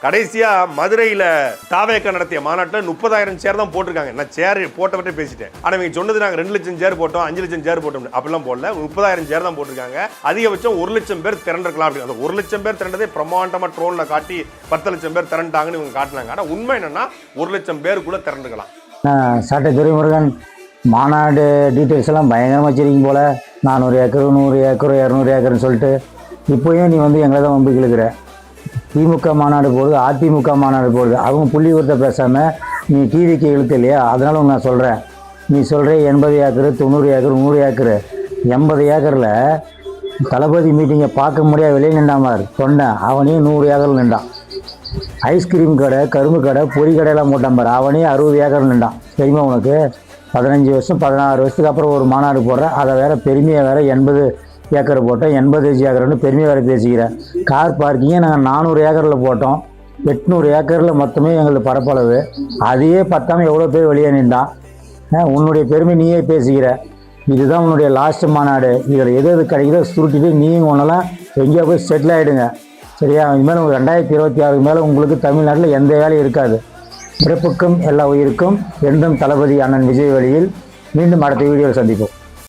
கடைசியா மதுரையில தாவேக்க நடத்திய மாநாட்டில் 30,000 சேர் தான் போட்டிருக்காங்க. நான் சேர் போட்டவற்றை பேசிட்டேன். ஆனா இவங்க சொன்னது நாங்க 2 லட்சம் சேர் போட்டோம், 5 லட்சம் சேர் போட்டோம், அப்படிலாம் போடல. 30,000 சேர் தான் போட்டிருக்காங்க. அதிகபட்சம் 1 லட்சம் பேர் திரண்டிருக்கலாம் அப்படின்னு. அந்த 1 லட்சம் பேர் திரண்டதே பிரமாண்டமா ட்ரோன்ல காட்டி 10 லட்சம் பேர் திரண்டாங்கன்னு இவங்க காட்டினாங்க. ஆனா உண்மை என்னன்னா 1 லட்சம் பேருக்குள்ள திரண்டுக்கலாம். சாட்டை துரைமுருகன் மாநாடு டீட்டெயில்ஸ் எல்லாம் பயங்கரமாக வச்சிருக்கீங்க போல. 400 ஏக்கர் 100 ஏக்கர் 200 ஏக்கர்னு சொல்லிட்டு இப்போயும் நீ வந்து எங்களை தான் வந்து இழுக்கிற. திமுக மாநாடு போடுது, அதிமுக மாநாடு போடுது. அவங்க புள்ளி விவரத்தை பேசாமல் நீ டிவிக்கு இழுத்து இல்லையா? அதனால நான் சொல்கிறேன். நீ சொல்கிற 80 ஏக்கர் 90 ஏக்கர் 100 ஏக்கர் 80 ஏக்கரில் தளபதி மீட்டிங்கை பார்க்க முடியாது வெளியே நின்றாமார் சொன்னேன். அவனையும் 100 ஏக்கரில் நின்றான். ஐஸ்கிரீம் கடை, கரும்பு கடை, பொறி கடையெல்லாம் போட்டான் பாரு, அவனையும் 60 ஏக்கர் நின்றான். தெரியுமா உனக்கு? 15 வருஷம் 16 வருஷத்துக்கு அப்புறம் ஒரு மாநாடு போடுறேன். அதை வேற பெருமையாக வேற 80 ஏக்கர் போட்டோம், 85 ஏக்கர்னு பெருமையாக வேறு பேசிக்கிறேன். கார் பார்க்கிங்கே நாங்கள் 400 ஏக்கரில் போட்டோம், 800 ஏக்கரில் மொத்தமே எங்களுக்கு பரப்பளவு. அதையே பத்தாமல் எவ்வளோ பேர் வெளியே நின்றான். உன்னுடைய பெருமை நீயே பேசிக்கிற. இதுதான் உன்னுடைய லாஸ்ட் மாநாடு. இதில் எது எது கிடைக்குதோ சுருட்டிட்டு நீயும் ஒன்றெல்லாம் எங்கேயோ போய் செட்டில் ஆகிடுங்க. சரியா? இனிமேல் 2026 மேலே உங்களுக்கு தமிழ்நாட்டில் எந்த வேலையும் இருக்காது. பிறப்புக்கும் எல்லா உயிருக்கும் என்றும் தளபதி அண்ணன் விஜய் வழியில். மீண்டும் அடுத்த வீடியோவில் சந்திப்போம்.